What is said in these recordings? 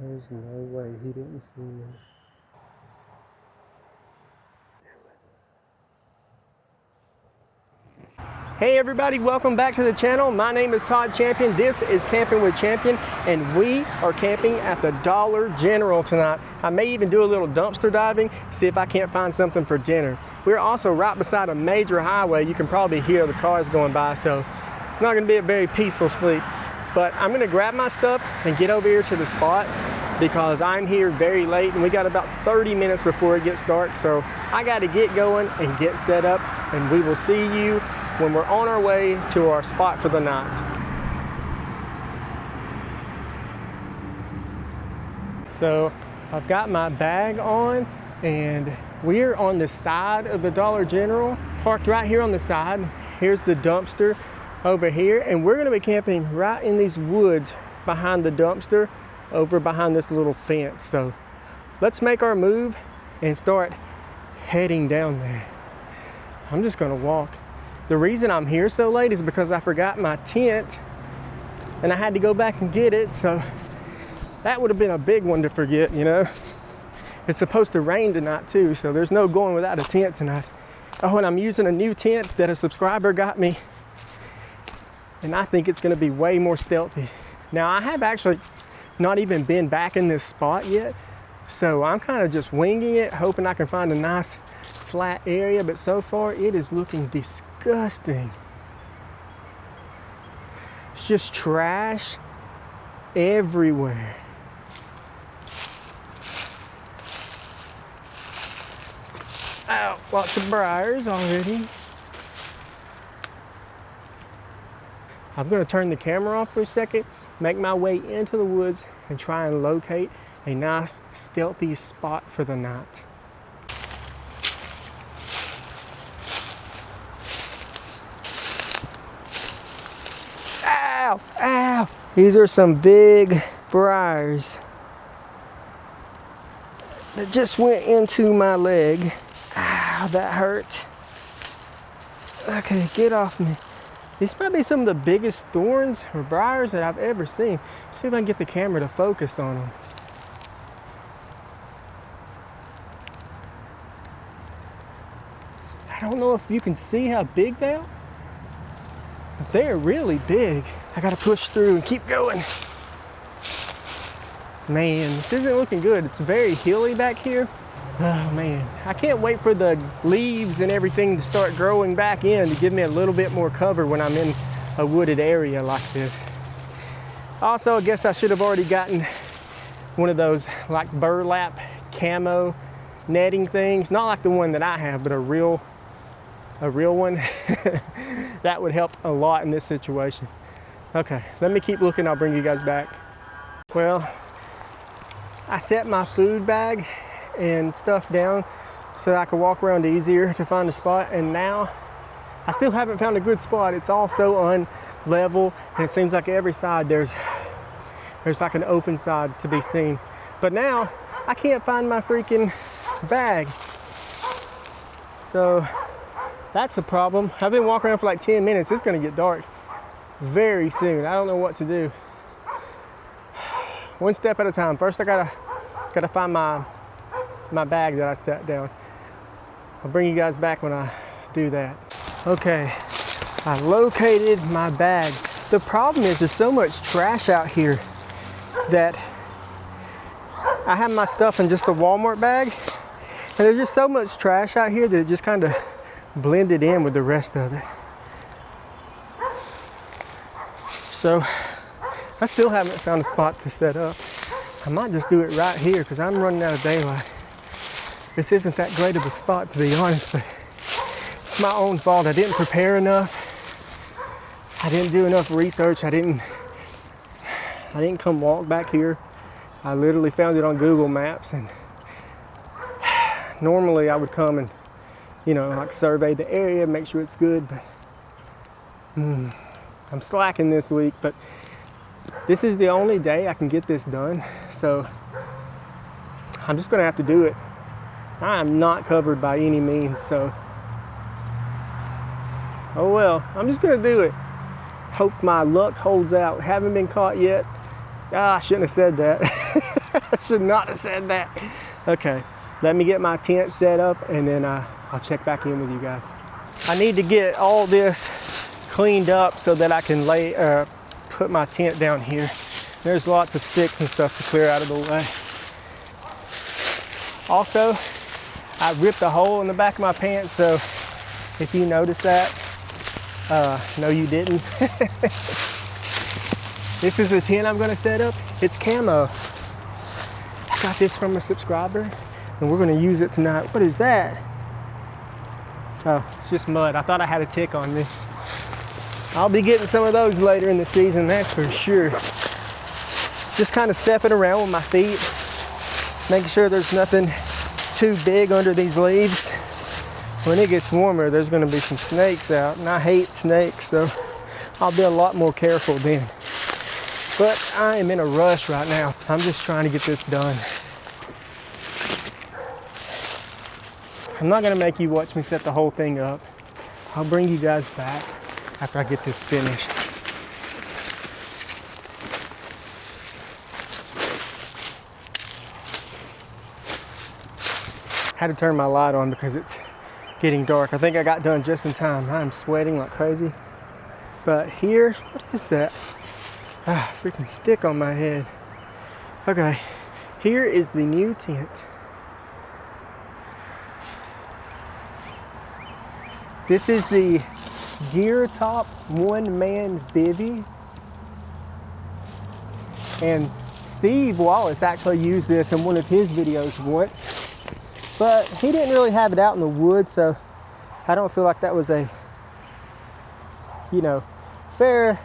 There's no way he didn't see me. Hey everybody, welcome back to the channel. My name is Todd Champion. This is Camping with Champion, and we are camping at the Dollar General tonight. I may even do a little dumpster diving, see if I can't find something for dinner. We're also right beside a major highway. You can probably hear the cars going by, so it's not gonna be a very peaceful sleep. But I'm gonna grab my stuff and get over here to the spot because I'm here very late and we got about 30 minutes before it gets dark. So I gotta get going and get set up, and we will see you when we're on our way to our spot for the night. So I've got my bag on and we're on the side of the Dollar General, parked right here on the side. Here's the dumpster over here, and we're gonna be camping right in these woods behind the dumpster, over behind this little fence. So let's make our move and start heading down there. I'm just gonna walk. The reason I'm here so late is because I forgot my tent and I had to go back and get it, so that would have been a big one to forget, you know? It's supposed to rain tonight too, so there's no going without a tent tonight. Oh, and I'm using a new tent that a subscriber got me, and I think it's gonna be way more stealthy. Now, I have actually not even been back in this spot yet, so I'm kind of just winging it, hoping I can find a nice flat area, but so far it is looking disgusting. It's just trash everywhere. Ow, lots of briars already. I'm gonna turn the camera off for a second, make my way into the woods and try and locate a nice stealthy spot for the night. Ow, ow. These are some big briars that just went into my leg. Ow, that hurt. Okay, get off me. These might be some of the biggest thorns or briars that I've ever seen. Let's see if I can get the camera to focus on them. I don't know if you can see how big they are, but they are really big. I gotta push through and keep going. Man, this isn't looking good. It's very hilly back here. Oh man, I can't wait for the leaves and everything to start growing back in to give me a little bit more cover when I'm in a wooded area like this. Also, I guess I should have already gotten one of those like burlap camo netting things. Not like the one that I have, but a real one. That would help a lot in this situation. Okay, let me keep looking. I'll bring you guys back. Well, I set my food bag and stuff down so I could walk around easier to find a spot, and now I still haven't found a good spot. It's all so unlevel, and it seems like every side there's like an open side to be seen. But now I can't find my freaking bag, so that's a problem. I've been walking around for like 10 minutes. It's gonna get dark very soon. I don't know what to do. One step at a time. First I gotta find my bag that I set down. I'll bring you guys back when I do that. Okay, I located my bag. The problem is there's so much trash out here that I have my stuff in just a Walmart bag, and there's just so much trash out here that it just kind of blended in with the rest of it. So I still haven't found a spot to set up. I might just do it right here because I'm running out of daylight. This isn't that great of a spot, to be honest, but it's my own fault. I didn't prepare enough. I didn't do enough research. I didn't come walk back here. I literally found it on Google Maps, and normally I would come and, you know, like survey the area, make sure it's good, but I'm slacking this week, but this is the only day I can get this done, so I'm just gonna have to do it. I am not covered by any means, so oh well, I'm just gonna do it. Hope my luck holds out. Haven't been caught yet. Ah, I shouldn't have said that. should not have said that. Okay, let me get my tent set up and then I'll check back in with you guys. I need to get all this cleaned up so that I can put my tent down here. There's lots of sticks and stuff to clear out of the way. Also, I ripped a hole in the back of my pants, so if you noticed that, no you didn't. This is the tent I'm gonna set up. It's camo. I got this from a subscriber and we're gonna use it tonight. What is that? Oh, it's just mud. I thought I had a tick on me. I'll be getting some of those later in the season, that's for sure. Just kind of stepping around with my feet, making sure there's nothing too big under these leaves. When it gets warmer, there's gonna be some snakes out, and I hate snakes, so I'll be a lot more careful then. But I am in a rush right now. I'm just trying to get this done. I'm not gonna make you watch me set the whole thing up. I'll bring you guys back after I get this finished. I had to turn my light on because it's getting dark. I think I got done just in time. I'm sweating like crazy. But here, what is that? Freaking stick on my head. Okay, here is the new tent. This is the Gear Top one-man bivvy. And Steve Wallace actually used this in one of his videos once, but he didn't really have it out in the woods, so I don't feel like that was a, fair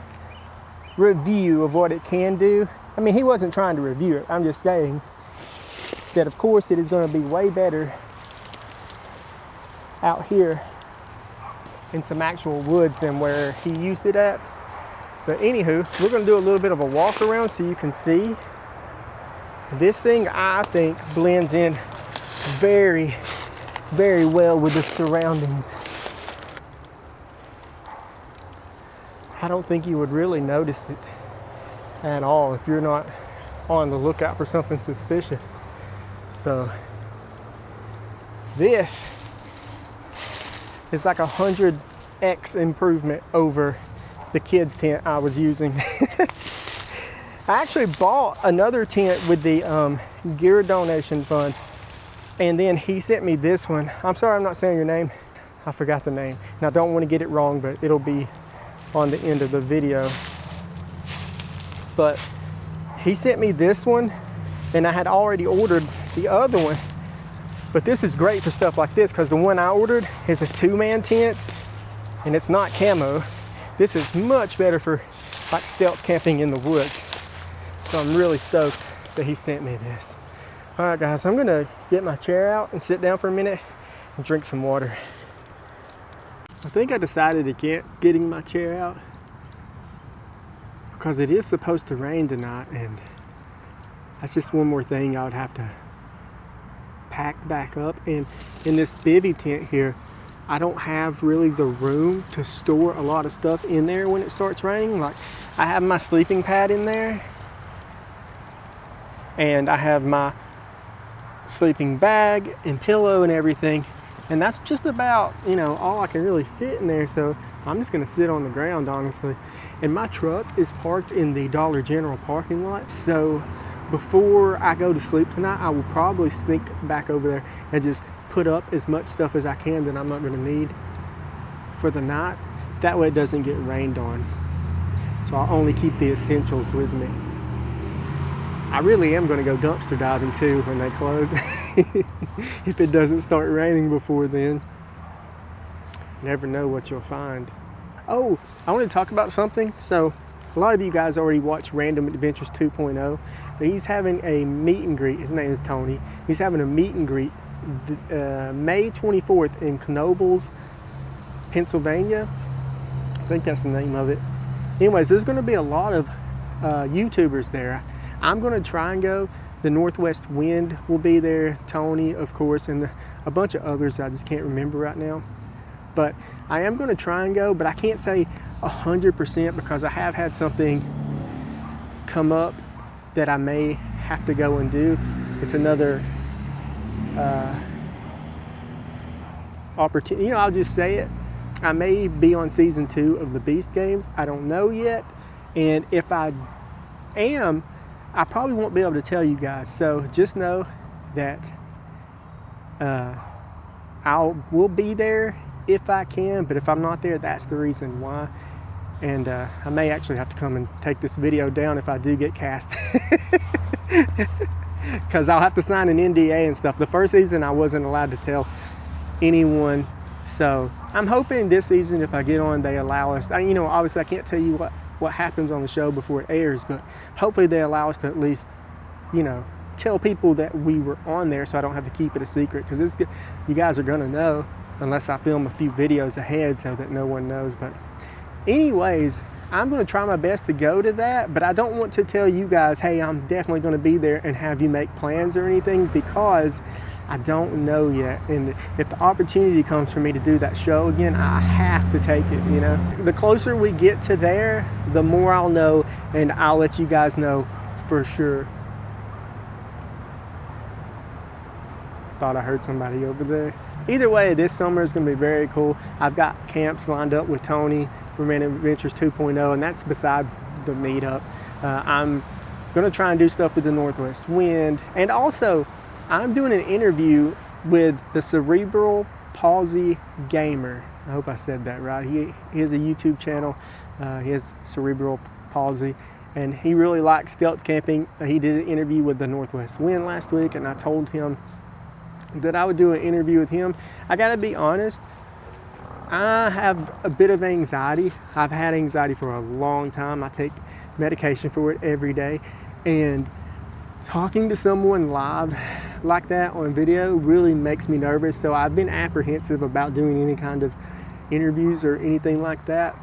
review of what it can do. I mean, he wasn't trying to review it. I'm just saying that, of course, it is going to be way better out here in some actual woods than where he used it at. But anywho, we're going to do a little bit of a walk around so you can see. This thing, I think, blends in very, very well with the surroundings. I don't think you would really notice it at all if you're not on the lookout for something suspicious. So this is like 100x improvement over the kids' tent I was using. I actually bought another tent with the gear donation fund, and then he sent me this one. I'm sorry I'm not saying your name. I forgot the name. And I don't want to get it wrong, but it'll be on the end of the video. But he sent me this one, and I had already ordered the other one. But this is great for stuff like this because the one I ordered is a 2-man tent and it's not camo. This is much better for like stealth camping in the woods. So I'm really stoked that he sent me this. All right guys, I'm gonna get my chair out and sit down for a minute and drink some water. I think I decided against getting my chair out because it is supposed to rain tonight, and that's just one more thing I would have to pack back up. And in this bivvy tent here, I don't have really the room to store a lot of stuff in there when it starts raining. Like, I have my sleeping pad in there, and I have my sleeping bag and pillow and everything, and that's just about, all I can really fit in there. So I'm just gonna sit on the ground, honestly. And my truck is parked in the Dollar General parking lot, so before I go to sleep tonight, I will probably sneak back over there and just put up as much stuff as I can that I'm not gonna need for the night. That way it doesn't get rained on. So I'll only keep the essentials with me. I really am gonna go dumpster diving too when they close. If it doesn't start raining before then. Never know what you'll find. Oh, I want to talk about something. So a lot of you guys already watched Random Adventures 2.0, but he's having a meet and greet. His name is Tony. He's having a meet and greet May 24th in Knoebels, Pennsylvania. I think that's the name of it. Anyways, there's going to be a lot of YouTubers there. I'm going to try and go. The Northwest Wind will be there, Tony, of course, and a bunch of others I just can't remember right now. But I am going to try and go, but I can't say 100% because I have had something come up that I may have to go and do. It's another opportunity. You know, I'll just say it. I may be on season 2 of the Beast games. I don't know yet. And if I am, I probably won't be able to tell you guys. So just know that we'll be there if I can, but if I'm not there, that's the reason why. And I may actually have to come and take this video down if I do get cast. Because I'll have to sign an NDA and stuff. The first season I wasn't allowed to tell anyone. So I'm hoping this season, if I get on, they allow us. You know, obviously I can't tell you what happens on the show before it airs, but hopefully they allow us to at least, you know, tell people that we were on there, so I don't have to keep it a secret, because you guys are gonna know unless I film a few videos ahead so that no one knows. But anyways, I'm gonna try my best to go to that, but I don't want to tell you guys, hey, I'm definitely gonna be there and have you make plans or anything, because I don't know yet. And if the opportunity comes for me to do that show again, I have to take it, you know. The closer we get to there, the more I'll know, and I'll let you guys know for sure. Thought I heard somebody over there. Either way, this summer is going to be very cool. I've got camps lined up with Tony for Man Adventures 2.0, and that's besides the meetup. I'm going to try and do stuff with the Northwest Wind, and also I'm doing an interview with the Cerebral Palsy Gamer. I hope I said that right. He has a YouTube channel. He has cerebral palsy, and he really likes stealth camping. He did an interview with the Northwest Wind last week, and I told him that I would do an interview with him. I gotta be honest, I have a bit of anxiety. I've had anxiety for a long time. I take medication for it every day, and talking to someone live like that on video really makes me nervous. So I've been apprehensive about doing any kind of interviews or anything like that.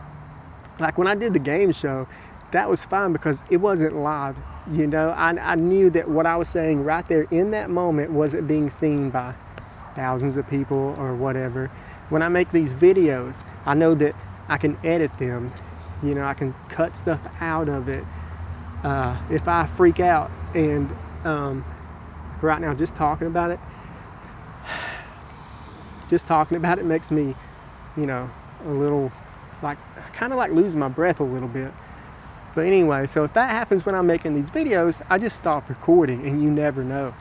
Like when I did the game show, that was fine because it wasn't live. You know, I knew that what I was saying right there in that moment wasn't being seen by thousands of people or whatever. When I make these videos, I know that I can edit them. You know, I can cut stuff out of it if I freak out. And right now, just talking about it makes me, you know, a little like, kind of like losing my breath a little bit. But anyway, so if that happens when I'm making these videos, I just stop recording, and you never know.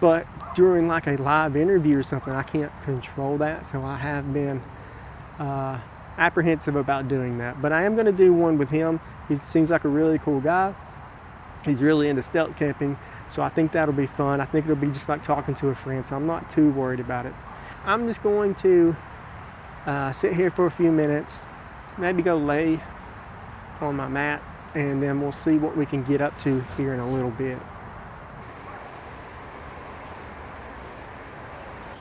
But during like a live interview or something, I can't control that, so I have been apprehensive about doing that. But I am going to do one with him. He seems like a really cool guy. He's really into stealth camping, so I think that'll be fun. I think it'll be just like talking to a friend, so I'm not too worried about it. I'm just going to sit here for a few minutes, maybe go lay on my mat, and then we'll see what we can get up to here in a little bit.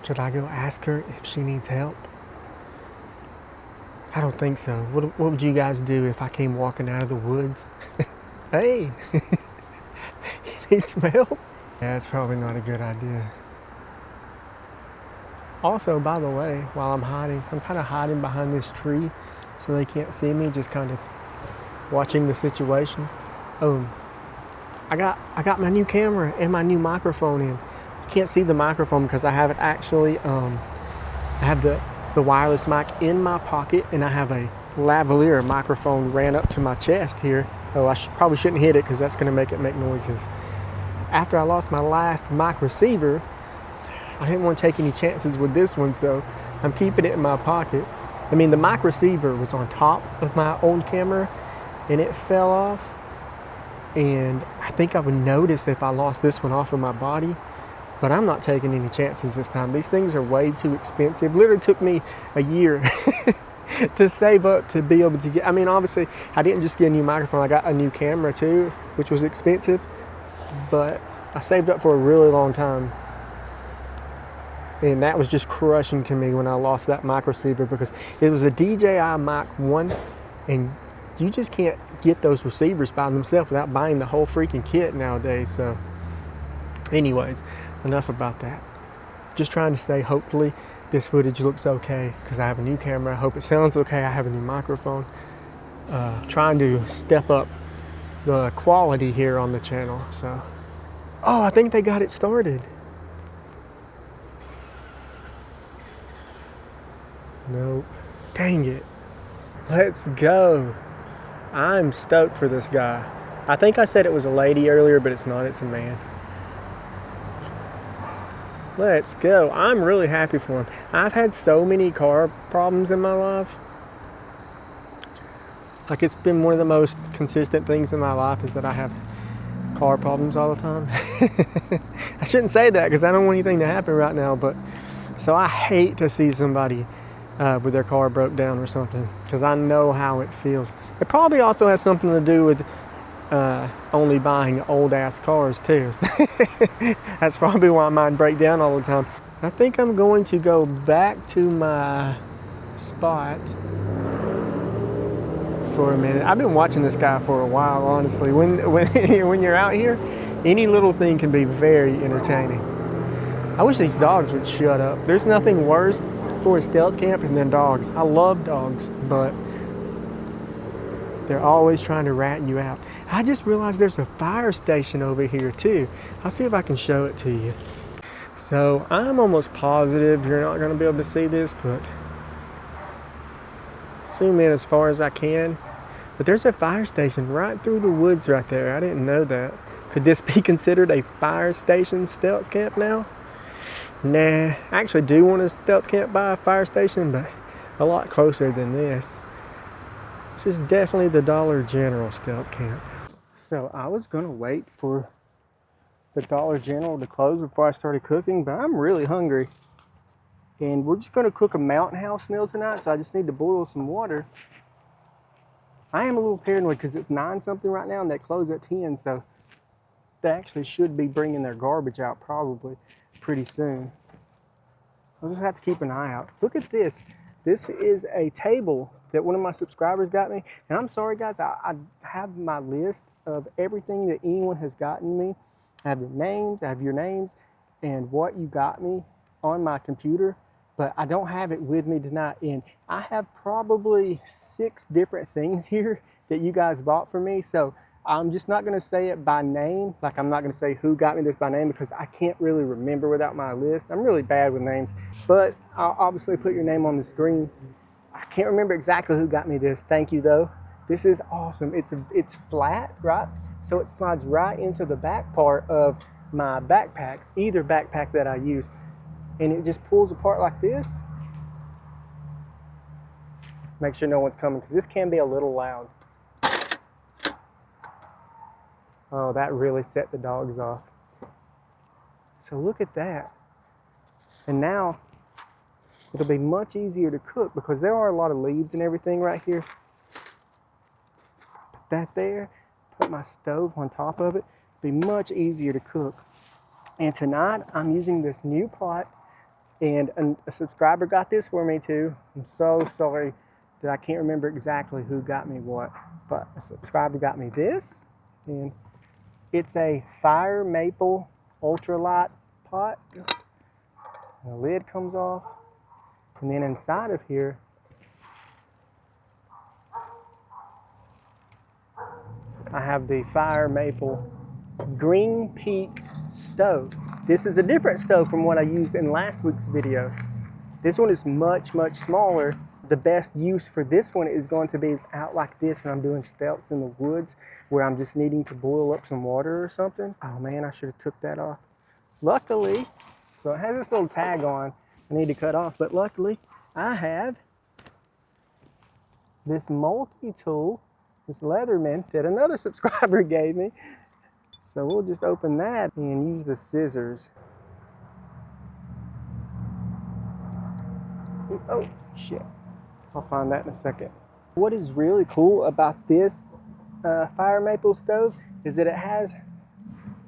Should I go ask her if she needs help? I don't think so. What would you guys do if I came walking out of the woods? Hey, you need some help? Yeah, it's probably not a good idea. Also, by the way, while I'm hiding, I'm kind of hiding behind this tree so they can't see me, just kind of watching the situation. I got my new camera and my new microphone in. You can't see the microphone because I have it actually, I have the wireless mic in my pocket, and I have a lavalier microphone ran up to my chest here. Oh, I probably shouldn't hit it because that's going to make it make noises. After I lost my last mic receiver, I didn't want to take any chances with this one, so I'm keeping it in my pocket. I mean, the mic receiver was on top of my old camera, and it fell off, and I think I would notice if I lost this one off of my body, but I'm not taking any chances this time. These things are way too expensive. Literally took me a year to save up to be able to get, I mean, obviously I didn't just get a new microphone, I got a new camera too, which was expensive, but I saved up for a really long time. And that was just crushing to me when I lost that mic receiver, because it was a DJI Mic 1, and you just can't get those receivers by themselves without buying the whole freaking kit nowadays. So anyways, enough about that. Just trying to say, hopefully this footage looks okay, because I have a new camera. I hope it sounds okay. I have a new microphone. Trying to step up the quality here on the channel. So Oh, I think they got it started. Nope. Dang it. Let's go. I'm stoked for this guy. I think I said it was a lady earlier, but it's not, it's a man. Let's go. I'm really happy for him. I've had so many car problems in my life. Like, it's been one of the most consistent things in my life is that I have car problems all the time. I shouldn't say that because I don't want anything to happen right now, but so I hate to see somebody with their car broke down or something, because I know how it feels. It probably also has something to do with only buying old ass cars too. That's probably why mine break down all the time. I think I'm going to go back to my spot for a minute. I've been watching this guy for a while, honestly. When you're out here, any little thing can be very entertaining. I wish these dogs would shut up. There's nothing worse for a stealth camp than dogs. I love dogs, but they're always trying to rat you out. I just realized there's a fire station over here too. I'll see if I can show it to you. So I'm almost positive you're not gonna be able to see this, but zoom in as far as I can. But there's a fire station right through the woods right there. I didn't know that. Could this be considered a fire station stealth camp now? Nah, I actually do want to stealth camp by a fire station, but a lot closer than this. This is definitely the Dollar General stealth camp. So I was gonna wait for the Dollar General to close before I started cooking, but I'm really hungry. And we're just gonna cook a Mountain House meal tonight, so I just need to boil some water. I am a little paranoid because it's 9 something right now and they close at 10, so they actually should be bringing their garbage out probably pretty soon. I'll just have to keep an eye out. Look at this. This is a table that one of my subscribers got me. And I'm sorry guys, I have my list of everything that anyone has gotten me. I have the names, I have your names, and what you got me on my computer, but I don't have it with me tonight. And I have probably 6 different things here that you guys bought for me. So I'm just not gonna say it by name. Like, I'm not gonna say who got me this by name because I can't really remember without my list. I'm really bad with names, but I'll obviously put your name on the screen. I can't remember exactly who got me this. Thank you though. This is awesome. It's flat, right? So it slides right into the back part of my backpack, either backpack that I use. And it just pulls apart like this. Make sure no one's coming because this can be a little loud. Oh, that really set the dogs off. So look at that. And now it'll be much easier to cook because there are a lot of leaves and everything right here. Put that there, put my stove on top of it. It'll be much easier to cook. And tonight I'm using this new pot, and a subscriber got this for me too. I'm so sorry that I can't remember exactly who got me what, but a subscriber got me this, and it's a fire maple ultralight pot. And the lid comes off, and then inside of here I have the fire maple Green Peak stove. This is a different stove from what I used in last week's video. This one is much, much smaller. The best use for this one is going to be out like this when I'm doing stealths in the woods where I'm just needing to boil up some water or something. Oh man, I should have took that off. Luckily, so it has this little tag on I need to cut off, but luckily I have this multi-tool, this Leatherman that another subscriber gave me. So we'll just open that and use the scissors. Oh, shit. I'll find that in a second. What is really cool about this fire maple stove is that it has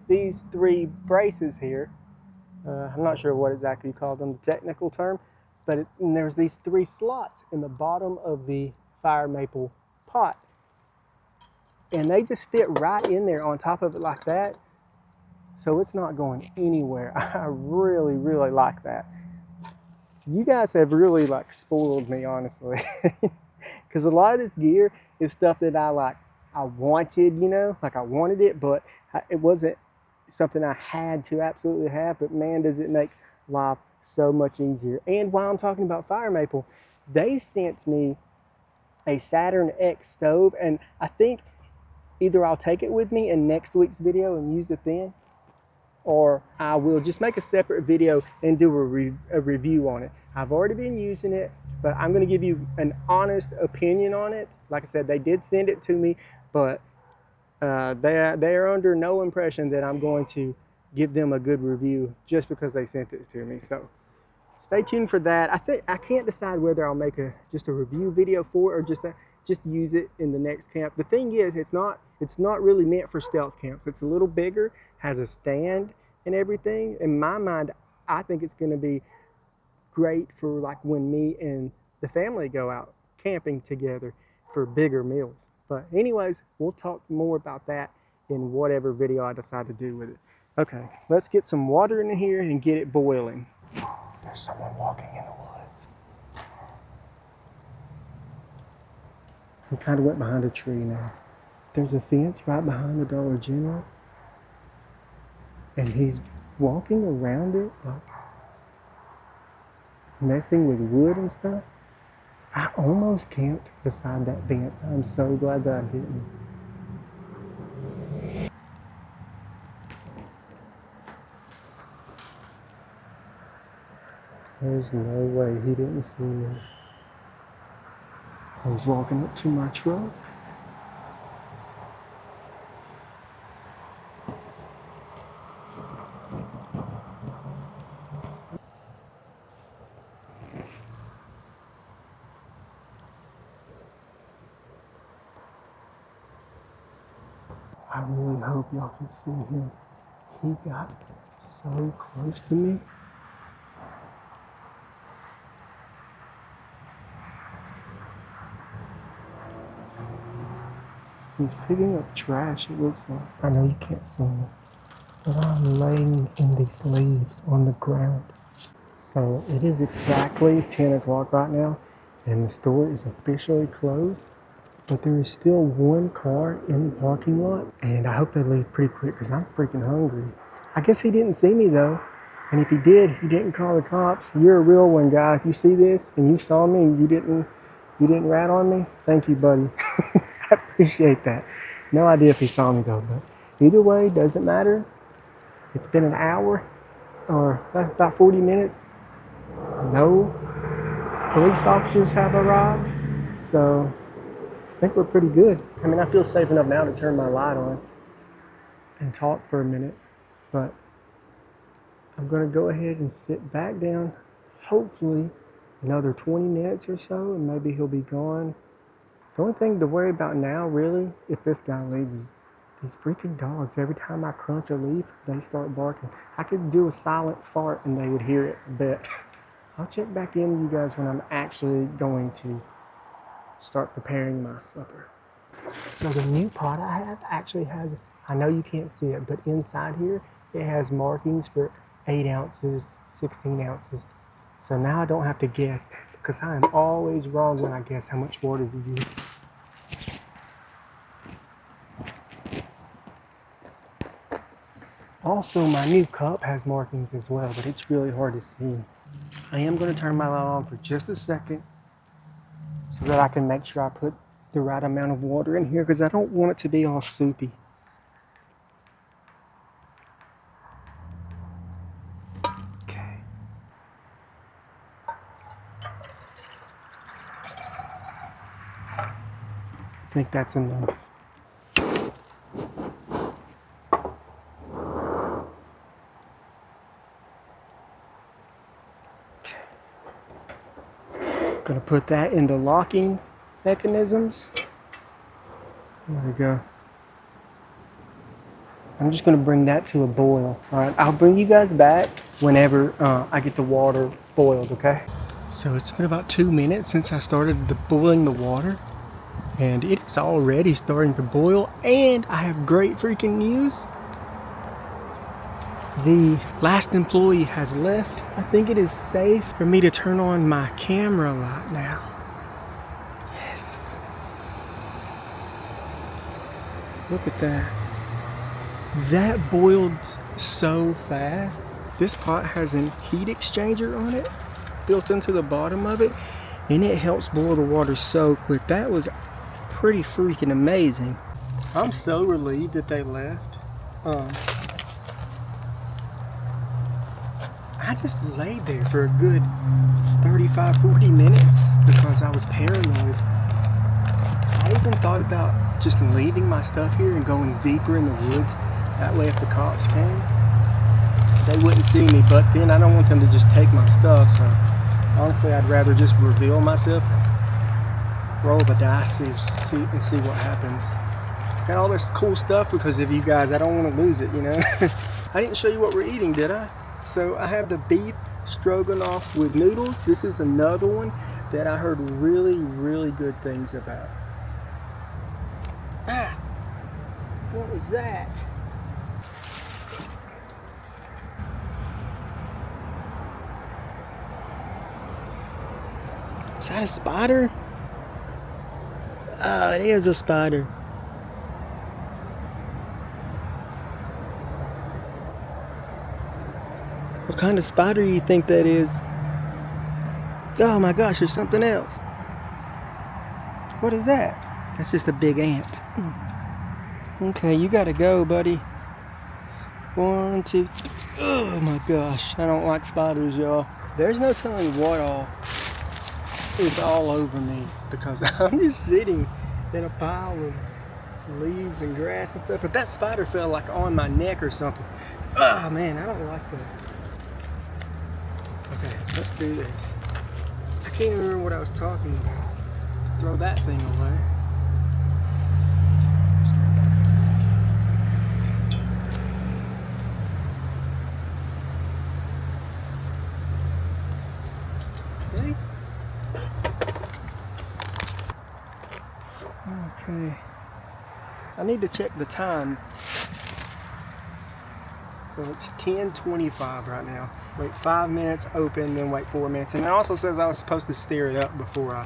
these 3 braces here. I'm not sure what exactly you call them, the technical term, but and there's these 3 slots in the bottom of the fire maple pot. And they just fit right in there on top of it like that. So it's not going anywhere. I really, really like that. You guys have really like spoiled me, honestly. Because a lot of this gear is stuff that I wanted, you know, like I wanted it, but it wasn't something I had to absolutely have, but man, does it make life so much easier. And while I'm talking about fire maple, they sent me a Saturn X stove, and I think either I'll take it with me in next week's video and use it then, or I will just make a separate video and do a review on it. I've already been using it, but I'm gonna give you an honest opinion on it. Like I said, they did send it to me, but they are under no impression that I'm going to give them a good review just because they sent it to me. So stay tuned for that. I can't decide whether I'll make just a review video for it or just use it in the next camp. The thing is, it's not really meant for stealth camps. It's a little bigger, has a stand and everything. In my mind, I think it's going to be great for like when me and the family go out camping together for bigger meals. But anyways, we'll talk more about that in whatever video I decide to do with it. Okay, let's get some water in here and get it boiling. There's someone walking in the woods. He kind of went behind a tree now. There's a fence right behind the Dollar General, and he's walking around it, like messing with wood and stuff. I almost camped beside that fence. I'm so glad that I didn't. There's no way he didn't see me. I was walking up to my truck. I really hope y'all can see him. He got so close to me. He's picking up trash, it looks like. I know you can't see me, but I'm laying in these leaves on the ground. So it is exactly 10 o'clock right now, and the store is officially closed, but there is still one car in the parking lot, and I hope they leave pretty quick because I'm freaking hungry. I guess he didn't see me though, and if he did, he didn't call the cops. You're a real one, guy. If you see this and you saw me and you didn't rat on me, thank you, buddy. I appreciate that. No idea if he saw me though, but either way, doesn't matter. It's been an hour or about 40 minutes. No police officers have arrived, so I think we're pretty good. I mean, I feel safe enough now to turn my light on and talk for a minute, but I'm gonna go ahead and sit back down, hopefully another 20 minutes or so, and maybe he'll be gone. The only thing to worry about now, really, if this guy leaves, is these freaking dogs. Every time I crunch a leaf, they start barking. I could do a silent fart and they would hear it, but I'll check back in with you guys when I'm actually going to start preparing my supper. So the new pot I have actually has, I know you can't see it, but inside here, it has markings for 8 ounces, 16 ounces. So now I don't have to guess, because I am always wrong when I guess how much water to use. Also, my new cup has markings as well, but it's really hard to see. I am going to turn my light on for just a second so that I can make sure I put the right amount of water in here, because I don't want it to be all soupy. Okay. I think that's enough. Gonna put that in the locking mechanisms. There we go. I'm just gonna bring that to a boil. All right, I'll bring you guys back whenever I get the water boiled, okay? So it's been about 2 minutes since I started boiling the water, and it's already starting to boil, and I have great freaking news. The last employee has left. I think it is safe for me to turn on my camera light now. Yes. Look at that. That boiled so fast. This pot has a heat exchanger on it, built into the bottom of it, and it helps boil the water so quick. That was pretty freaking amazing. I'm so relieved that they left. I just laid there for a good 35-40 minutes because I was paranoid. I even thought about just leaving my stuff here and going deeper in the woods. That way if the cops came, they wouldn't see me. But then I don't want them to just take my stuff, so honestly I'd rather just reveal myself, roll the dice, see what happens. Got all this cool stuff because of you guys. I don't want to lose it, you know. I didn't show you what we're eating, did I? So I have the beef stroganoff with noodles. This is another one that I heard really, really good things about. Ah, what was that? Is that a spider? Oh, it is a spider. What kind of spider do you think that is? Oh my gosh, there's something else. What is that? That's just a big ant. Okay, you gotta go, buddy. 1, 2. Oh my gosh, I don't like spiders, y'all. There's no telling what all is all over me because I'm just sitting in a pile of leaves and grass and stuff. But that spider fell like on my neck or something. Oh man, I don't like that. Okay, let's do this. I can't even remember what I was talking about. Throw that thing away. Okay. I need to check the time. So it's 10:25 right now. Wait 5 minutes, open, then wait 4 minutes. And it also says I was supposed to stir it up before I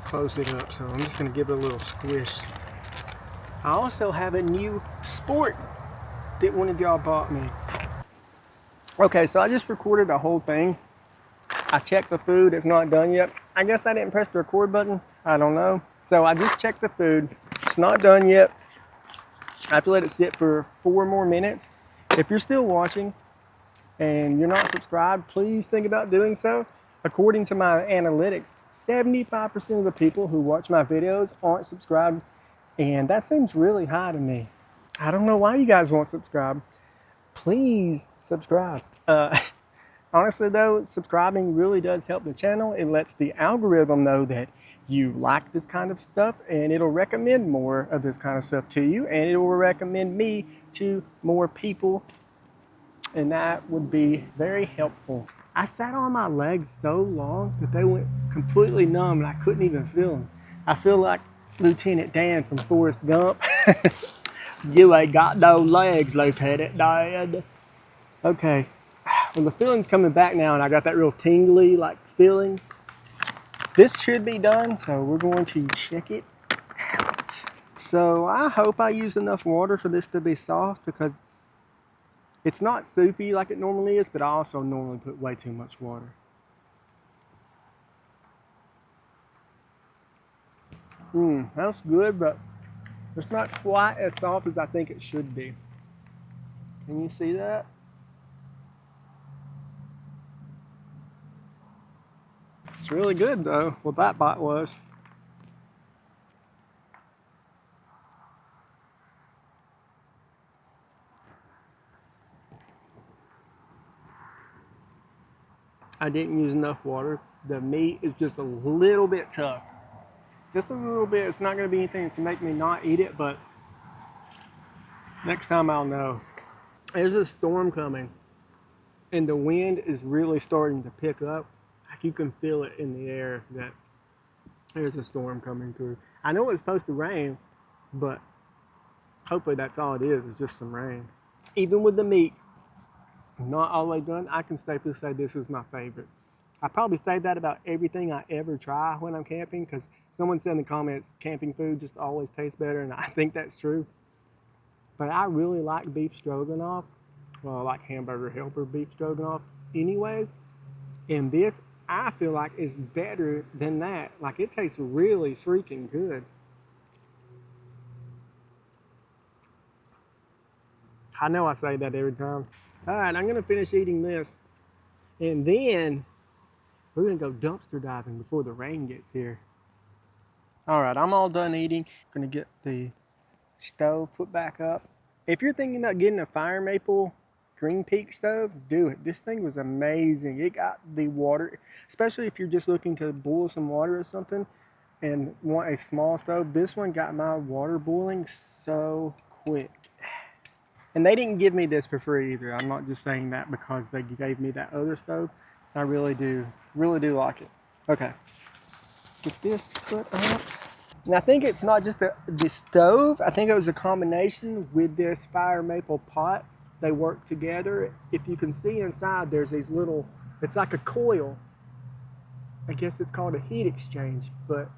close it up. So I'm just gonna give it a little squish. I also have a new sport that one of y'all bought me. Okay, so I just recorded the whole thing. I checked the food, it's not done yet. I guess I didn't press the record button, I don't know. So I just checked the food, it's not done yet. I have to let it sit for 4 more minutes. If you're still watching and you're not subscribed, please think about doing so. According to my analytics, 75% of the people who watch my videos aren't subscribed, and that seems really high to me. I don't know why you guys won't subscribe. Please subscribe. Honestly though, subscribing really does help the channel. It lets the algorithm know that you like this kind of stuff, and it'll recommend more of this kind of stuff to you, and it will recommend me to more people, and that would be very helpful. I sat on my legs so long that they went completely numb and I couldn't even feel them. I feel like Lieutenant Dan from Forrest Gump. You ain't got no legs, Lieutenant Dan. Okay, well the feeling's coming back now and I got that real tingly like feeling. This should be done, so we're going to check it out. So I hope I use enough water for this to be soft because it's not soupy like it normally is, but I also normally put way too much water. That's good, but it's not quite as soft as I think it should be. Can you see that? It's really good though, what that bite was. I didn't use enough water. The meat is just a little bit tough. Just a little bit. It's not gonna be anything to make me not eat it, but next time I'll know. There's a storm coming and the wind is really starting to pick up. You can feel it in the air that there's a storm coming through. I know it's supposed to rain, but hopefully that's all it is just some rain. Even with the meat not all the way done, I can safely say this is my favorite. I probably say that about everything I ever try when I'm camping, because someone said in the comments camping food just always tastes better, and I think that's true. but I really like beef stroganoff. Well, I like hamburger helper beef stroganoff anyways. And this, I feel like, is better than that. Like, it tastes really freaking good. I know I say that every time. All right, I'm gonna finish eating this. And then we're gonna go dumpster diving before the rain gets here. All right, I'm all done eating. Gonna get the stove put back up. If you're thinking about getting a fire maple Green Peak stove, do it. This thing was amazing. It got the water, especially if you're just looking to boil some water or something and want a small stove. This one got my water boiling so quick. And they didn't give me this for free either. I'm not just saying that because they gave me that other stove. I really do like it. Okay, get this put up. And I think it's not just the stove. I think it was a combination with this fire maple pot. They work together. If you can see inside, there's these little, it's like a coil. I guess it's called a heat exchange, but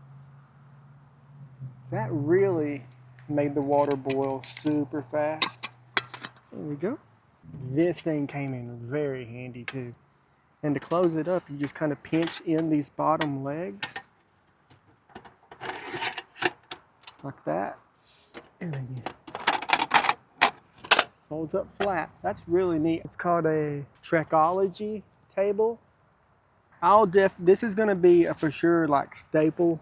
that really made the water boil super fast. There we go. This thing came in very handy too. And to close it up, you just kind of pinch in these bottom legs. Like that. And then you folds up flat. That's really neat. It's called a Trekology table. This is gonna be a for sure like staple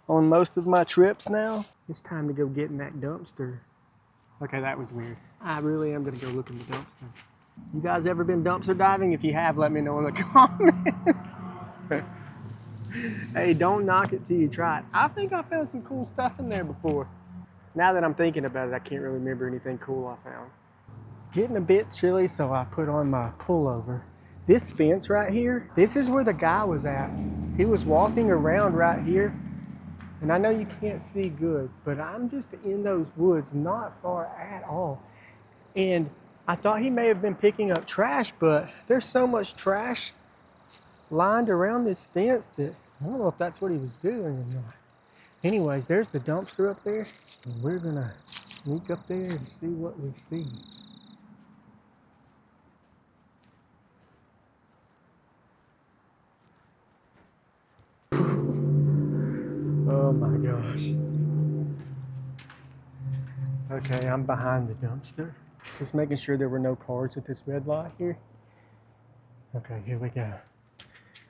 on most of my trips now. It's time to go get in that dumpster. Okay, that was weird. I really am gonna go look in the dumpster. You guys ever been dumpster diving? If you have, let me know in the comments. Hey, don't knock it till you try it. I think I found some cool stuff in there before. Now that I'm thinking about it, I can't really remember anything cool I found. It's getting a bit chilly, so I put on my pullover. This fence right here, this is where the guy was at. He was walking around right here. And I know you can't see good, but I'm just in those woods, not far at all. And I thought he may have been picking up trash, but there's so much trash lined around this fence that I don't know if that's what he was doing or not. Anyways, there's the dumpster up there, and we're gonna sneak up there and see what we see. Oh my gosh. Okay, I'm behind the dumpster. Just making sure there were no cars at this red light here. Okay, here we go.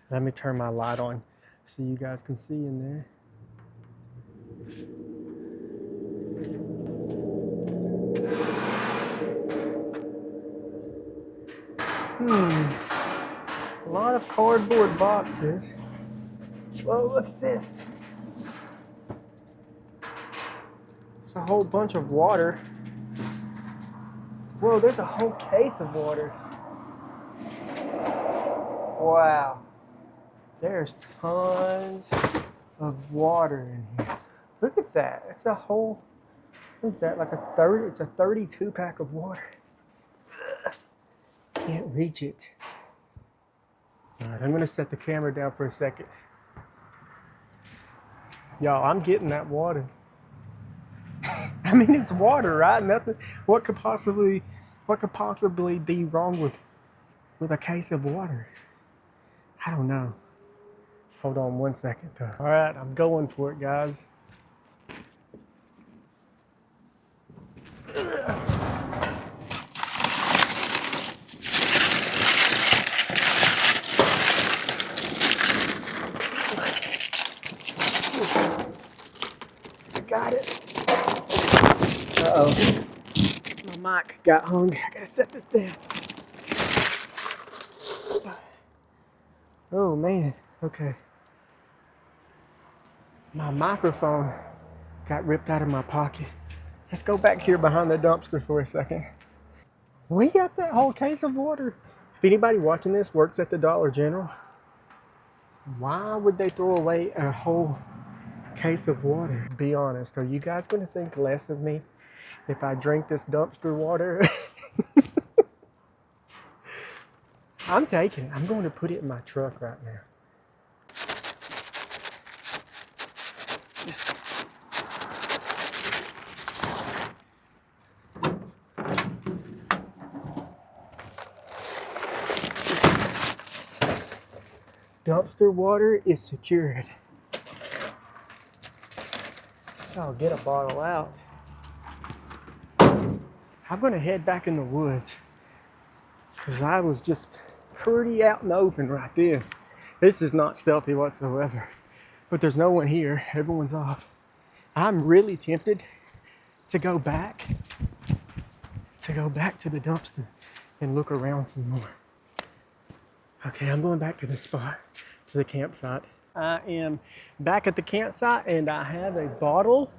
Let me turn my light on so you guys can see in there. A lot of cardboard boxes. Whoa, look at this. It's a whole bunch of water. Whoa, there's a whole case of water. Wow. There's tons of water in here. Look at that. It's a whole, what is that, like a 30, it's a 32 pack of water. Can't reach it. All right, I'm gonna set the camera down for a second. Y'all, I'm getting that water. I mean, it's water, right? Nothing. What could possibly be wrong with a case of water? I don't know. Hold on one second though. All right, I'm going for it, guys. I got it. Uh-oh. My mic got hung. I gotta set this down. Oh man, okay. My microphone got ripped out of my pocket. Let's go back here behind the dumpster for a second. We got that whole case of water. If anybody watching this works at the Dollar General, why would they throw away a whole case of water? Be honest, are you guys gonna think less of me if I drink this dumpster water? I'm taking it. I'm going to put it in my truck right now. Dumpster water is secured. I'll get a bottle out. I'm gonna head back in the woods because I was just pretty out in the open right there. This is not stealthy whatsoever, but there's no one here. Everyone's off. I'm really tempted to go back to the dumpster and look around some more. Okay, I'm going back to the spot, to the campsite. I am back at the campsite and I have a bottle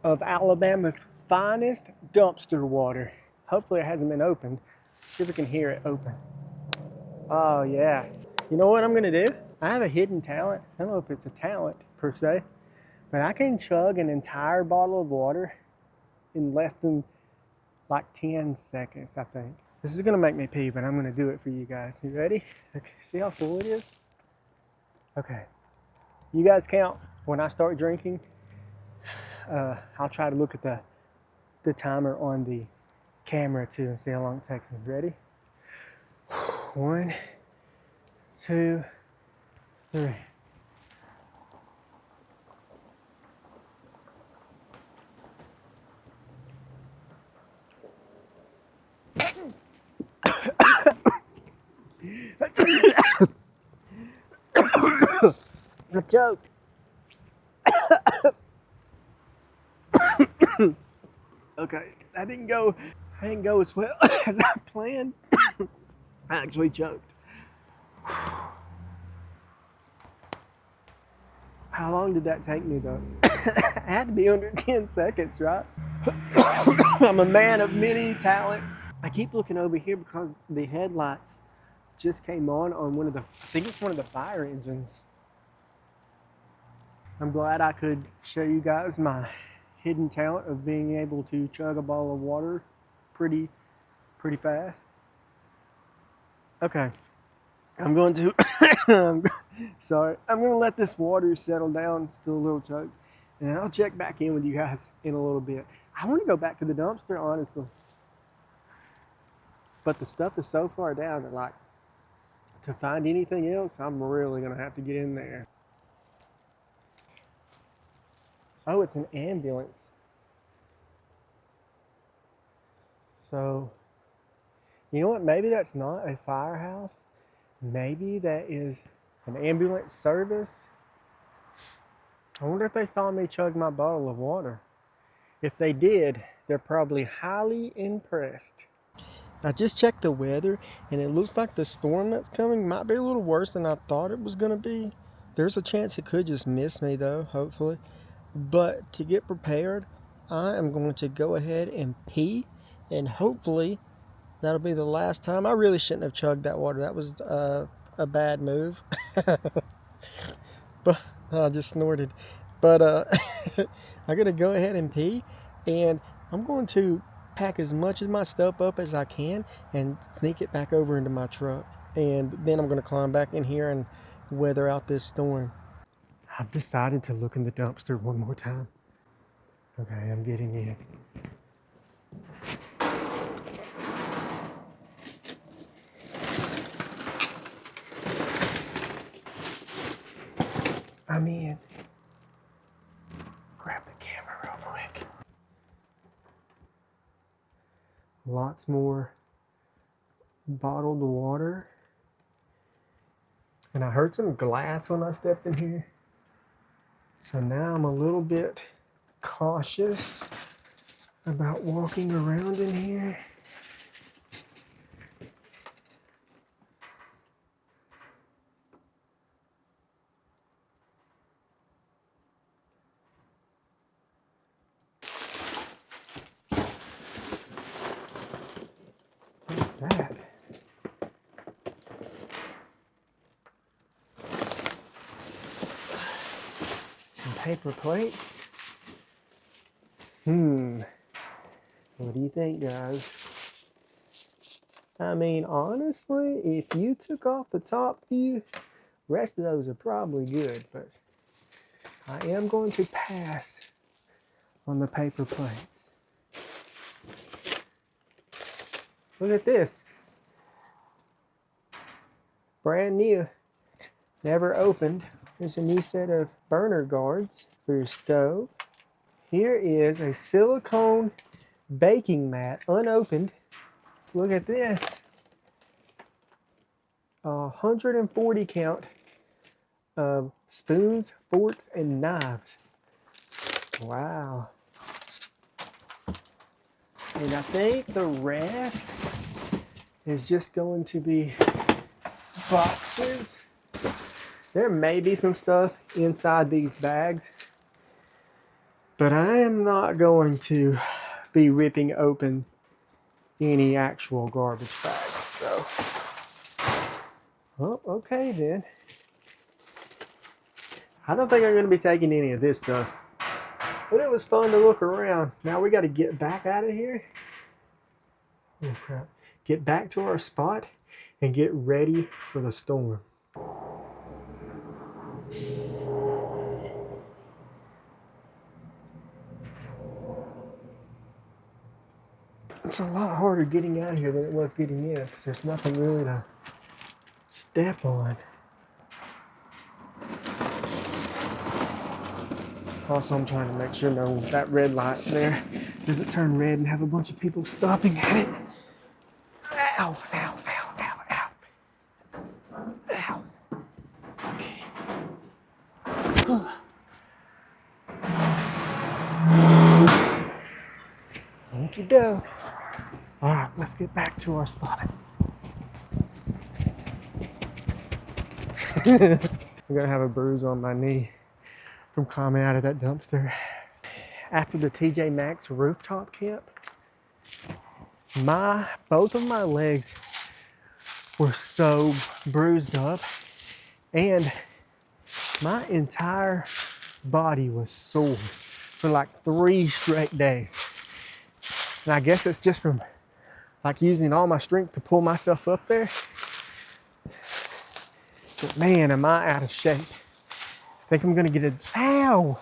of Alabama's finest dumpster water. Hopefully it hasn't been opened. See if we can hear it open. Oh yeah. You know what I'm gonna do? I have a hidden talent. I don't know if it's a talent per se, but I can chug an entire bottle of water in less than like 10 seconds, I think. This is gonna make me pee, but I'm gonna do it for you guys. You ready? Okay, see how full it is? Okay. You guys count when I start drinking. I'll try to look at the timer on the camera too and see how long it takes me. Ready? 1, 2, 3. I choked. Okay, I didn't go as well as I planned. I actually choked. How long did that take me though? It had to be under 10 seconds, right? I'm a man of many talents. I keep looking over here because the headlights just came on one of the, I think it's one of the fire engines. I'm glad I could show you guys my hidden talent of being able to chug a bottle of water pretty fast. Okay, I'm going to, sorry, I'm going to let this water settle down, still a little chug, and I'll check back in with you guys in a little bit. I want to go back to the dumpster, honestly, but the stuff is so far down that like, to find anything else, I'm really going to have to get in there. Oh, it's an ambulance. So, you know what? Maybe that's not a firehouse. Maybe that is an ambulance service. I wonder if they saw me chug my bottle of water. If they did, they're probably highly impressed. I just checked the weather and it looks like the storm that's coming might be a little worse than I thought it was going to be. There's a chance it could just miss me though, hopefully. But to get prepared, I am going to go ahead and pee, and hopefully that'll be the last time. I really shouldn't have chugged that water. That was a bad move. But I just snorted. But I'm going to go ahead and pee, and I'm going to pack as much of my stuff up as I can and sneak it back over into my truck. And then I'm going to climb back in here and weather out this storm. I've decided to look in the dumpster one more time. Okay, I'm getting in. I'm in. Grab the camera real quick. Lots more bottled water. And I heard some glass when I stepped in here. So now I'm a little bit cautious about walking around in here. What's that? Some paper plates. What do you think, guys? I mean, honestly, if you took off the top view, the rest of those are probably good, but I am going to pass on the paper plates. Look at this. Brand new. never opened. There's a new set of burner guards for your stove. Here is a silicone baking mat, unopened. Look at this. 140 count of spoons, forks, and knives. Wow. And I think the rest is just going to be boxes. There may be some stuff inside these bags, but I am not going to be ripping open any actual garbage bags. So, oh, okay then. I don't think I'm going to be taking any of this stuff, but it was fun to look around. Now we got to get back out of here. Oh crap. Get back to our spot and get ready for the storm. It's a lot harder getting out of here than it was getting in because there's nothing really to step on. Also, I'm trying to make sure that red light there doesn't turn red and have a bunch of people stopping at it. Ow, ow, ow, ow, ow. Ow. Okay. Okie doke. All right, let's get back to our spot. I'm gonna have a bruise on my knee from climbing out of that dumpster. After the TJ Maxx rooftop camp, both of my legs were so bruised up and my entire body was sore for like 3 straight days. And I guess it's just from like using all my strength to pull myself up there. But man, am I out of shape. I think I'm gonna get ow!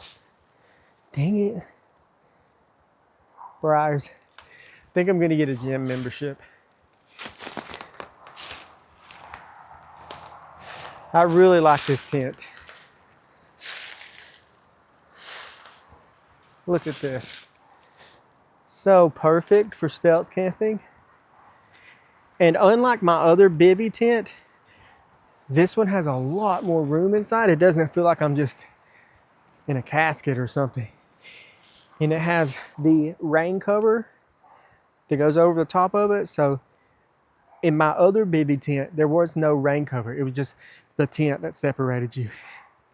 Dang it. Briars. I think I'm gonna get a gym membership. I really like this tent. Look at this. So perfect for stealth camping. And unlike my other bivvy tent, this one has a lot more room inside. It doesn't feel like I'm just in a casket or something. And it has the rain cover that goes over the top of it. So in my other bivvy tent, there was no rain cover. It was just the tent that separated you.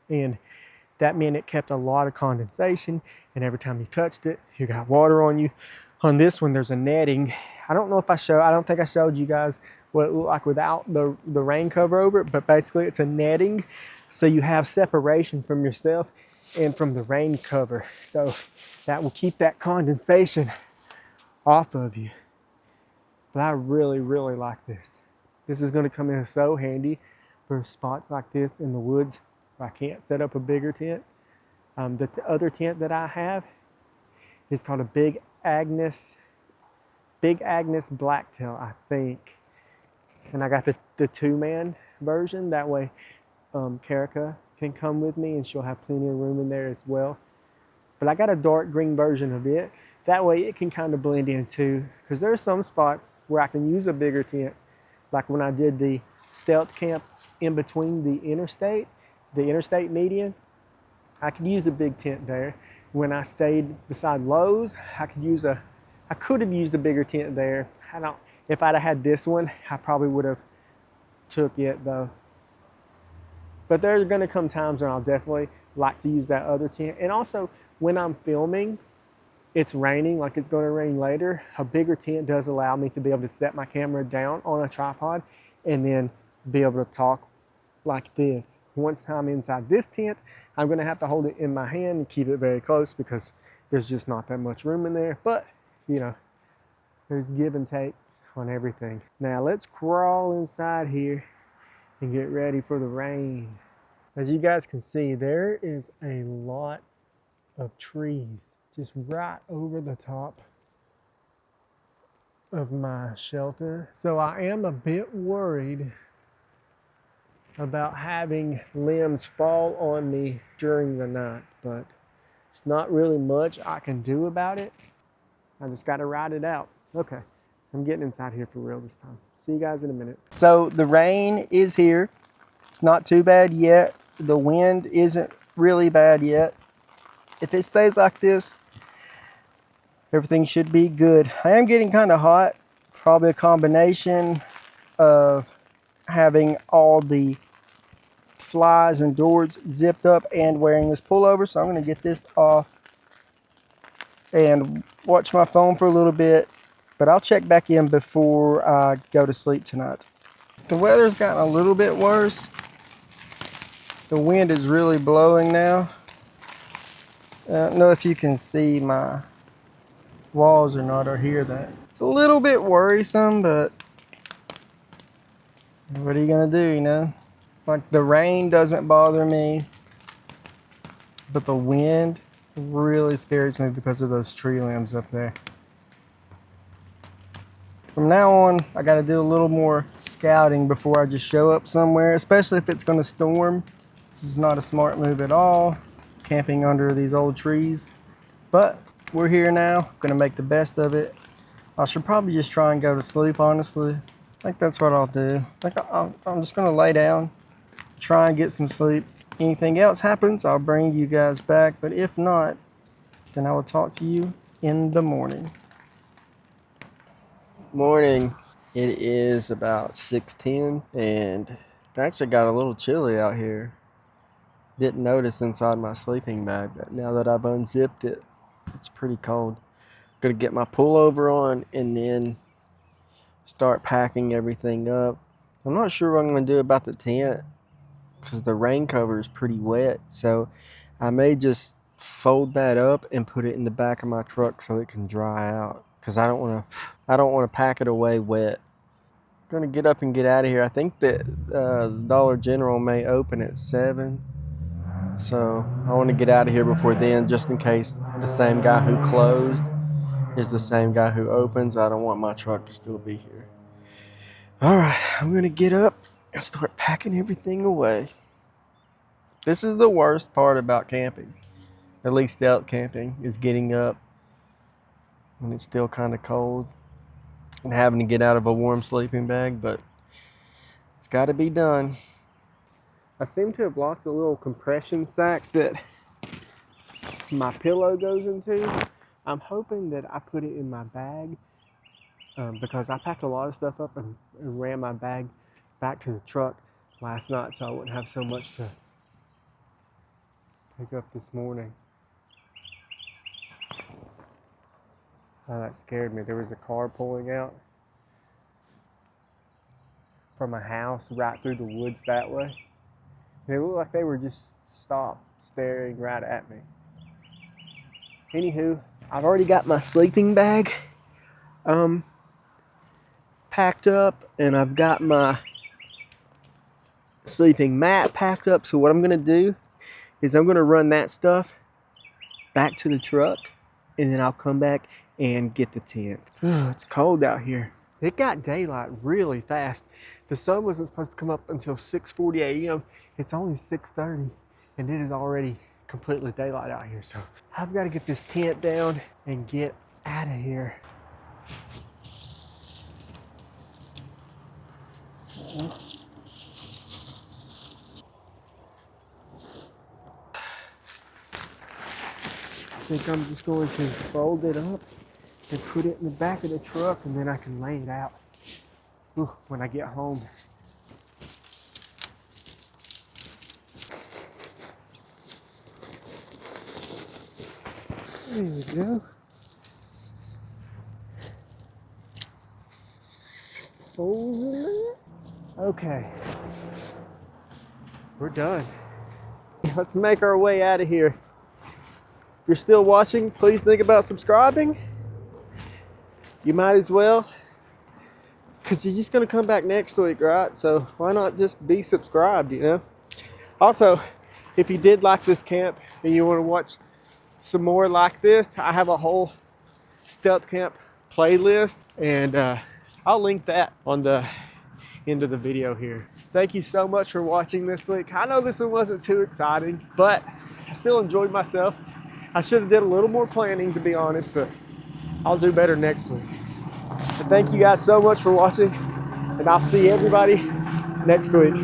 And that meant it kept a lot of condensation. And every time you touched it, you got water on you. On this one, there's a netting. I don't think I showed you guys what it looked like without the rain cover over it, but basically it's a netting. So you have separation from yourself and from the rain cover. So that will keep that condensation off of you. But I really, really like this. This is gonna come in so handy for spots like this in the woods where I can't set up a bigger tent. The other tent that I have is called a Big Agnes Blacktail, I think. And I got the 2-man version. That way Karika can come with me and she'll have plenty of room in there as well. But I got a dark green version of it. That way it can kind of blend in too. Because there are some spots where I can use a bigger tent. Like when I did the stealth camp in between the interstate median, I could use a big tent there. When I stayed beside Lowe's, I could have used a bigger tent there. If I'd have had this one, I probably would have took it though. But there's gonna come times when I'll definitely like to use that other tent. And also when I'm filming, it's raining, like it's gonna rain later, a bigger tent does allow me to be able to set my camera down on a tripod and then be able to talk like this. Once I'm inside this tent, I'm gonna have to hold it in my hand and keep it very close because there's just not that much room in there. But, you know, there's give and take on everything. Now let's crawl inside here and get ready for the rain. As you guys can see, there is a lot of trees just right over the top of my shelter. So I am a bit worried about having limbs fall on me during the night, but it's not really much I can do about it. I just got to ride it out. Okay, I'm getting inside here for real this time. See you guys in a minute. So the rain is here. It's not too bad yet. The wind isn't really bad yet. If it stays like this, everything should be good. I am getting kind of hot. Probably a combination of having all the flies and doors zipped up and wearing this pullover. So I'm going to get this off and watch my phone for a little bit, but I'll check back in before I go to sleep tonight. The weather's gotten a little bit worse. The wind is really blowing now. I don't know if you can see my walls or not, or hear that. It's a little bit worrisome, but what are you gonna do, you know? Like, the rain doesn't bother me, but the wind really scares me because of those tree limbs up there. From now on, I gotta do a little more scouting before I just show up somewhere, especially if it's gonna storm. This is not a smart move at all, camping under these old trees. But we're here now, gonna make the best of it. I should probably just try and go to sleep, honestly. I think that's what I'll do. I'm just gonna lay down, try and get some sleep. Anything else happens, I'll bring you guys back. But if not, then I will talk to you in the morning. Morning. It is about 6:10 and it actually got a little chilly out here. Didn't notice inside my sleeping bag, but now that I've unzipped it, it's pretty cold. Gonna get my pullover on and then start packing everything up. I'm not sure what I'm gonna do about the tent because the rain cover is pretty wet, so I may just fold that up and put it in the back of my truck so it can dry out, because I don't want to pack it away wet. I'm gonna get up and get out of here. I think that Dollar General may open at 7, so I want to get out of here before then, just in case the same guy who closed is the same guy who opens. I don't want my truck to still be here. All right, I'm gonna get up and start packing everything away. This is the worst part about camping, at least stealth camping, is getting up when it's still kind of cold and having to get out of a warm sleeping bag, but it's got to be done. I seem to have lost a little compression sack that my pillow goes into. I'm hoping that I put it in my bag because I packed a lot of stuff up and ran my bag back to the truck last night, so I wouldn't have so much to pick up this morning. Oh, that scared me. There was a car pulling out from a house right through the woods that way. And it looked like they were just stopped staring right at me. Anywho, I've already got my sleeping bag packed up, and I've got my sleeping mat packed up. So what I'm gonna do is I'm gonna run that stuff back to the truck, and then I'll come back and get the tent. It's cold out here. It got daylight really fast. The sun wasn't supposed to come up until 6:40 a.m. It's only 6:30 and it is already completely daylight out here. So I've got to get this tent down and get out of here. I think I'm just going to fold it up and put it in the back of the truck, and then I can lay it out when I get home. There we go. Holes in there. Okay. We're done. Let's make our way out of here. If you're still watching, please think about subscribing. You might as well, because you're just going to come back next week, right? So why not just be subscribed, you know? Also, if you did like this camp and you want to watch some more like this, I have a whole stealth camp playlist, and I'll link that on the end of the video here. Thank you so much for watching this week. I know this one wasn't too exciting, but I still enjoyed myself. I should have did a little more planning, to be honest, but I'll do better next week. But thank you guys so much for watching, and I'll see everybody next week.